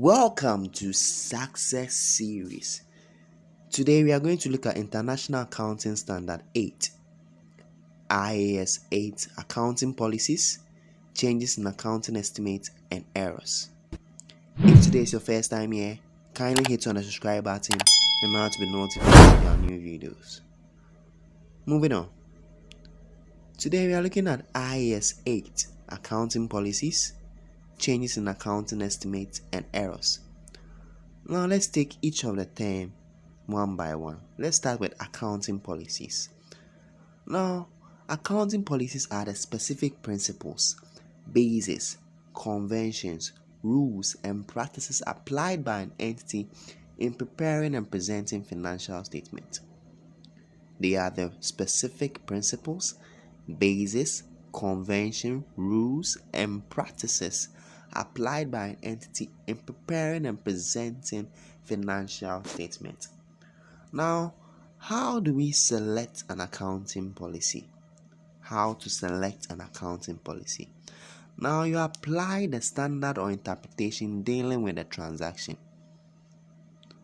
Welcome to Success Series. Today we are going to look at International Accounting Standard 8, IAS 8 accounting policies, changes in accounting estimates, and errors. If today is your first time here, kindly hit on the subscribe button in order to be notified of our new videos. Moving on. Today we are looking at IAS 8 accounting policies, changes in accounting estimates, and errors. Now let's take each of the terms one by one. Let's start with accounting policies. Now, accounting policies are the specific principles, bases, conventions, rules, and practices applied by an entity in preparing and presenting financial statements. They are the specific principles, bases, convention, rules, and practices applied by an entity in preparing and presenting financial statements. Now, how do we select an accounting policy? How to select an accounting policy? Now, you apply the standard or interpretation dealing with the transaction.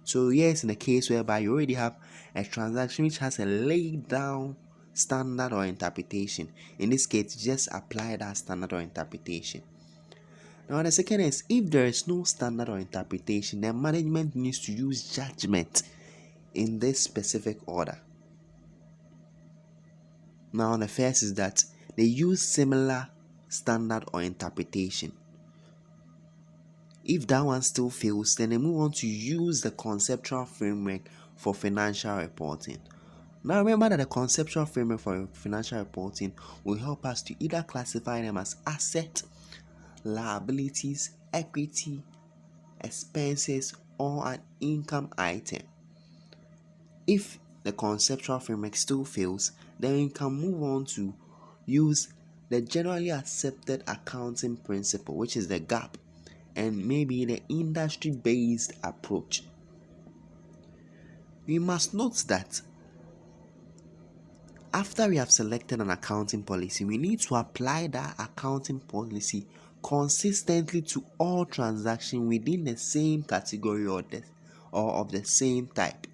So, yes, in the case whereby you already have a transaction which has a laid down standard or interpretation, in this case, just apply that standard or interpretation. Now, the second is if there is no standard or interpretation, then management needs to use judgment in this specific order. Now, the first is that they use similar standard or interpretation. If that one still fails, then they move on to use the conceptual framework for financial reporting. Now, remember that the conceptual framework for financial reporting will help us to either classify them as asset, liabilities, equity, expenses, or an income item. If the conceptual framework still fails, then we can move on to use the generally accepted accounting principle, which is the GAAP, and maybe the industry-based approach. We must note that after we have selected an accounting policy, we need to apply that accounting policy consistently to all transactions within the same category or of the same type.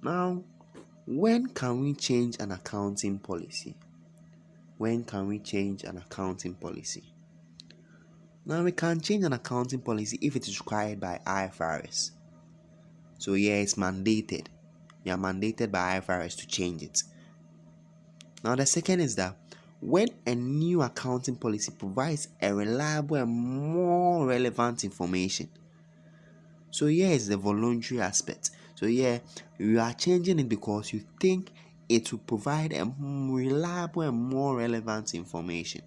Now, when can we change an accounting policy? When can we change an accounting policy? Now, we can change an accounting policy if it is required by IFRS. So, yeah, it's mandated. You are mandated by IFRS to change it. Now, the second is that when a new accounting policy provides a reliable and more relevant information. So, here is the voluntary aspect. So, here you are changing it because you think it will provide a reliable and more relevant information.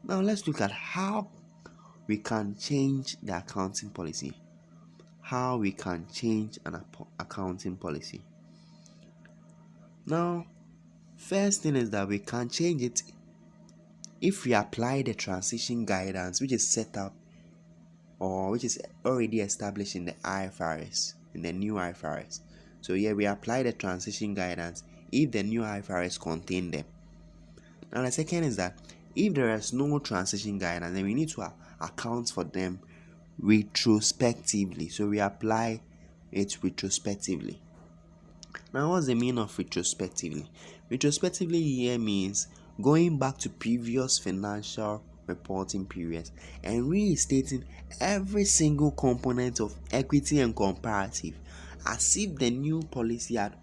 Now, let's look at how we can change the accounting policy. How we can change an accounting policy. Now, first thing is that we can change it if we apply the transition guidance which is set up or which is already established in the IFRS, in the new IFRS. So here we apply the transition guidance if the new IFRS contain them. Now the second is that if there is no transition guidance, then we need to account for them retrospectively. So we apply it retrospectively. Now, what's the meaning of retrospectively? Retrospectively here means going back to previous financial reporting periods and restating every single component of equity and comparative as if the new policy had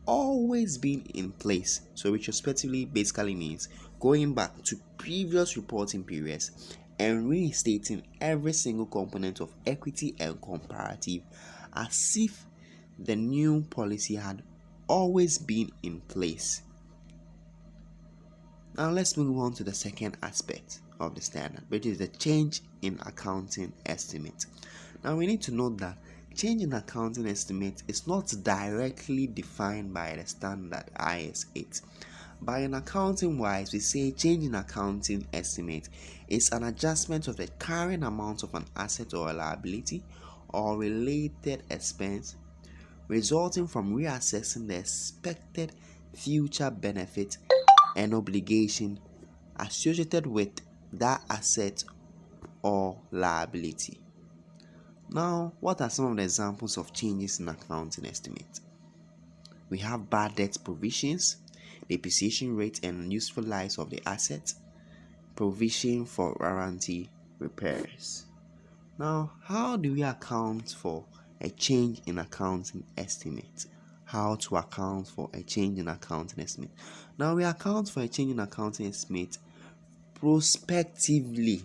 always been in place. So retrospectively basically means going back to previous reporting periods and restating every single component of equity and comparative as if the new policy had always been in place. Now let's move on to the second aspect of the standard, which is the change in accounting estimate. Now we need to note that change in accounting estimate is not directly defined by the standard IAS 8. By an accounting wise, we say change in accounting estimate is an adjustment of the carrying amount of an asset or a liability or related expense resulting from reassessing the expected future benefit and obligation associated with that asset or liability. Now, what are some of the examples of changes in accounting estimate? We have bad debt provisions, depreciation rate and useful lives of the asset, provision for warranty repairs. Now, how do we account for a change in accounting estimate? How to account for a change in accounting estimate? Now, we account for a change in accounting estimate prospectively.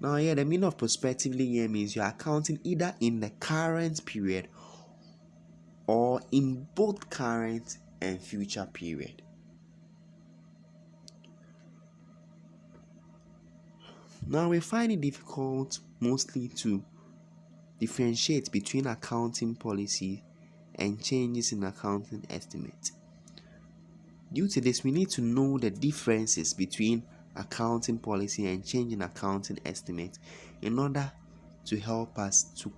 Now, here the meaning of prospectively here means you are accounting either in the current period or in both current and future period. Now, we find it difficult mostly to differentiate between accounting policy and changes in accounting estimate. Due to this, we need to know the differences between accounting policy and change in accounting estimate in order to help us to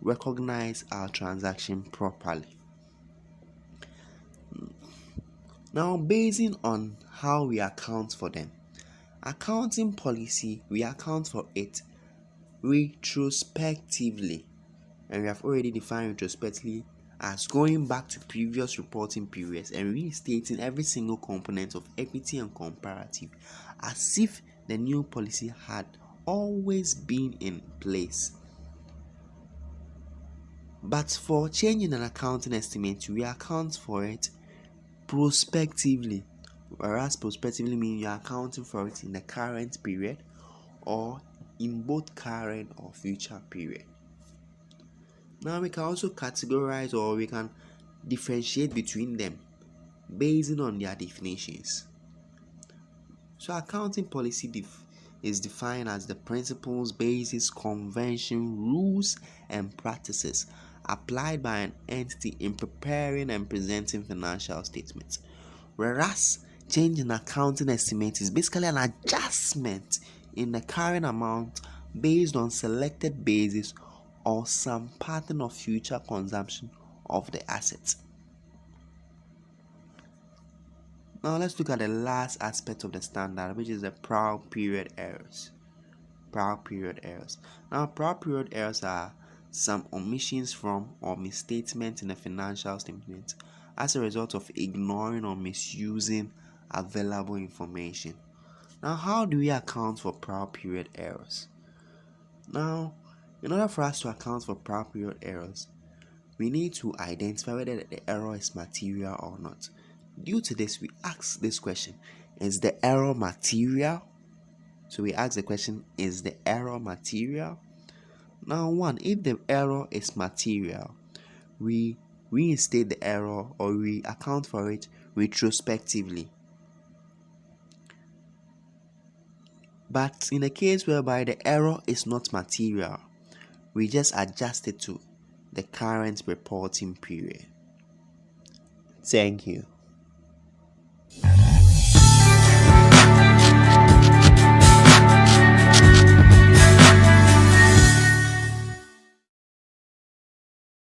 recognize our transaction properly. Now, basing on how we account for them, accounting policy, we account for it retrospectively, and we have already defined retrospectively as going back to previous reporting periods and restating every single component of equity and comparative as if the new policy had always been in place. But for changing an accounting estimate, we account for it prospectively, whereas prospectively means you are accounting for it in the current period or in both current or future period. Now we can also categorize or we can differentiate between them based on their definitions. So accounting policy is defined as the principles, basis, convention, rules, and practices applied by an entity in preparing and presenting financial statements. Whereas change in accounting estimate is basically an adjustment in the current amount based on selected basis or some pattern of future consumption of the assets. Now let's look at the last aspect of the standard, which is the prior period errors. Prior period errors. Now, prior period errors are some omissions from or misstatements in the financial statement as a result of ignoring or misusing available information. Now, how do we account for prior period errors? Now, in order for us to account for prior period errors, we need to identify whether the error is material or not. Due to this, we ask this question: is the error material? So we ask the question, is the error material? Now, one, if the error is material, we reinstate the error or we account for it retrospectively. But in a case whereby the error is not material, we just adjust it to the current reporting period. Thank you.